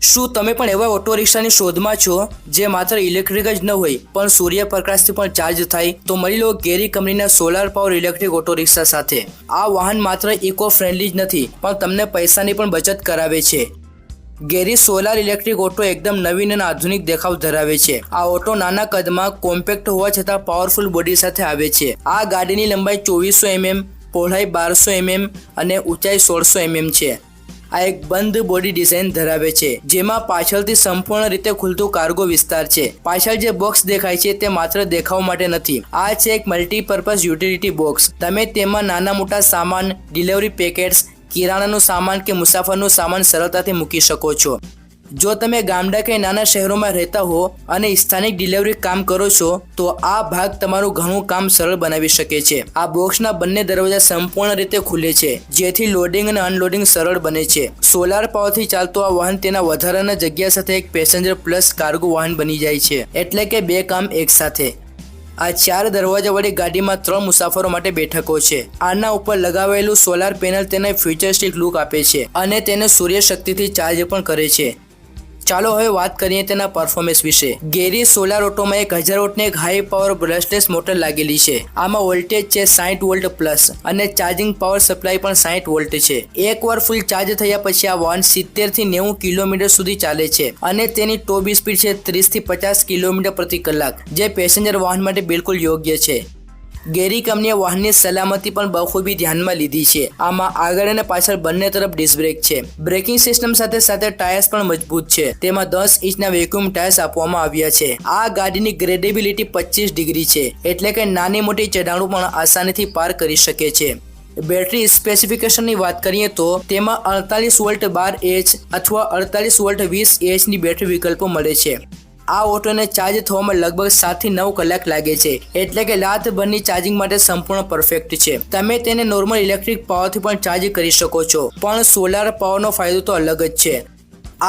શું તમે પણ એવા ઓટો રિક્ષાની શોધમાં છો જે માત્ર ઇલેક્ટ્રિક જ ન હોય પણ સૂર્યપ્રકાશથી પણ ચાર્જ થાય? તો મળી લો ગેરી કંપનીના સોલાર પાવર ઇલેક્ટ્રિક ઓટો રિક્ષા સાથે। આ વાહન માત્ર ઇકો ફ્રેન્ડલી જ નથી પણ તમને પૈસાની પણ બચત કરાવે છે। ગેરી સોલાર ઇલેક્ટ્રિક ઓટો એકદમ નવીન અને આધુનિક દેખાવ ધરાવે છે। આ ઓટો નાના કદમાં કોમ્પેક્ટ હોવા છતાં પાવરફુલ બોડી સાથે આવે છે। આ ગાડીની લંબાઈ 2400 mm, પહોળાઈ 1200 mm અને ઊંચાઈ 1600 mm છે। આ એક બંધ બોડી ડિઝાઇન ધરાવે છે જેમાં પાછળથી સંપૂર્ણ રીતે ખુલતું કાર્ગો વિસ્તાર છે। પાછળ જે બોક્સ દેખાય છે તે માત્ર દેખાવ માટે નથી, આ છે એક મલ્ટીપર્પઝ યુટિલિટી બોક્સ। તમે તેમાં નાના મોટા સામાન, ડિલિવરી પેકેટ્સ, કિરાણાનું સામાન કે મુસાફરનું સામાન સરળતાથી મૂકી શકો છો। જો તમે ગામડા કે નાના શહેરોમાં રહેતા હો અને સ્થાનિક ડિલિવરી કામ કરો છો તો આ ભાગ તમારું ઘણું કામ સરળ બનાવી શકે છે। આ બોક્સના બંને દરવાજા સંપૂર્ણ રીતે ખુલે છે જેથી લોડિંગ અને અનલોડિંગ સરળ બને છે। સોલાર પાવરથી ચાલતું આ વાહન તેના વધારાના જગ્યા સાથે એક પેસેન્જર પ્લસ કાર્ગો વાહન બની જાય છે, એટલે કે બે કામ એક સાથે। આ 4 દરવાજાવાળી ગાડીમાં 3 મુસાફરો માટે બેઠકો છે। આના ઉપર લગાવેલું સોલાર પેનલ તેને ફ્યુચરિસ્ટિક લુક આપે છે અને તેને સૂર્ય શક્તિથી ચાર્જ પણ કરે છે। ચાલો હવે વાત કરીએ તેના પરફોર્મન્સ વિશે। ગેરી સોલાર ઓટોમાં 1000 વોટની એક હાઈ પાવર બ્રશલેસ મોટર લાગેલી છે। આમાં વોલ્ટેજ છે 60 વોલ્ટ પ્લસ અને ચાર્જિંગ પાવર સપ્લાય પણ 60 વોલ્ટ છે। એકવાર ફૂલ ચાર્જ થયા પછી આ વાહન 70 થી 90 કિલોમીટર સુધી ચાલે છે અને તેની ટોપ સ્પીડ છે 30 થી 50 કિલોમીટર પ્રતિ કલાક, જે પેસેન્જર વાહન માટે બિલકુલ યોગ્ય છે। ગેરી કંપનીએ વાહનની સલામતી પણ બખૂબી ધ્યાનમાં લીધી છે। આમાં આગળ અને પાછળ બંને તરફ ડિસ્ક બ્રેક છે। બ્રેકિંગ સિસ્ટમ સાથે સાથે ટાયર્સ પણ મજબૂત છે। તેમાં 10 ઇંચના વેક્યુમ ટાયર્સ આપવામાં આવ્યા છે। આ ગાડીની ગ્રેડેબિલિટી 25 ડિગ્રી છે, એટલે કે નાની મોટી ચઢાણો પણ આસાનીથી પાર કરી શકે છે। બેટરી સ્પેસિફિકેશનની વાત કરીએ તો તેમાં 48 વોલ્ટ 12Ah અથવા 48 વોલ્ટ 20Ah ની બેટરી વિકલ્પો મળે છે। આ ઓટોને ચાર્જ થવામાં લગભગ 7 થી 9 કલાક લાગે છે, એટલે કે રાતભરની ચાર્જિંગ માટે સંપૂર્ણ પરફેક્ટ છે। તમે તેને નોર્મલ ઇલેક્ટ્રિક પાવરથી પણ ચાર્જ કરી શકો છો, પણ સોલાર પાવરનો ફાયદો તો અલગ જ છે।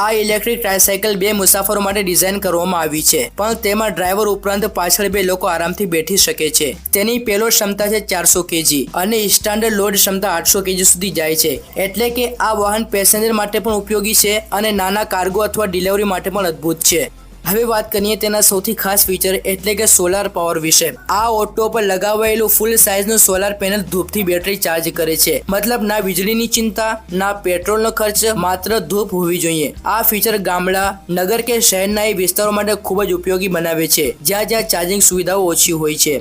આ ઇલેક્ટ્રિક ટ્રાયસાયકલ 2 મુસાફરો માટે ડિઝાઇન કરવામાં આવી છે, પણ તેમાં ડ્રાઈવર ઉપરાંત પાછળ 2 લોકો આરામથી બેઠી શકે છે। તેની પેલોડ ક્ષમતા છે 400 kg અને સ્ટાન્ડર્ડ લોડ ક્ષમતા 800 kg સુધી જાય છે, એટલે કે આ વાહન પેસેન્જર માટે પણ ઉપયોગી છે અને નાના કાર્ગો અથવા ડિલિવરી માટે પણ અદ્ભુત છે। હવે વાત કરીએ તેના સૌથી ખાસ ફીચર એટલે કે સોલાર પાવર વિશે। આ ઓટો પર લગાવાયેલું ફૂલ સાઇઝનું સોલાર પેનલ ધૂપથી બેટરી ચાર્જ કરે છે, મતલબ ના વીજળીની ચિંતા, ના પેટ્રોલનો ખર્ચ, માત્ર ધૂપ હોવી જોઈએ। આ ફીચર ગામડા, નગર કે શહેરના એ વિસ્તારો માટે ખૂબ જ ઉપયોગી બનાવે છે જ્યાં ચાર્જિંગ સુવિધાઓ ઓછી હોય છે।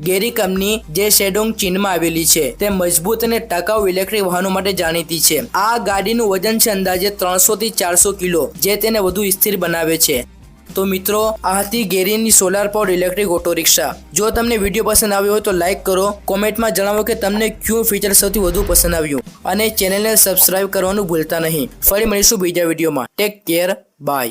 ગેરી કંપની જે શેડોંગ ચીનમાં આવેલી છે તે મજબૂત અને ટકાઉ ઇલેક્ટ્રિક વાહનો માટે જાણીતી છે। આ ગાડીનું વજન છે અંદાજે 300 થી 400 કિલો, જે તેને વધુ સ્થિર બનાવે છે। તો મિત્રો, આ હતી ગેરીની solar power electric auto rickshaw. જો તમને વિડીયો પસંદ આવ્યો હોય તો લાઈક કરો, કોમેન્ટમાં જણાવો કે તમને કયું ફીચર સૌથી વધુ પસંદ આવ્યું અને ચેનલને સબસ્ક્રાઇબ કરવાનું ભૂલતા નહીં। ફરી મળીશું બીજા વિડીયોમાં। Take care, by.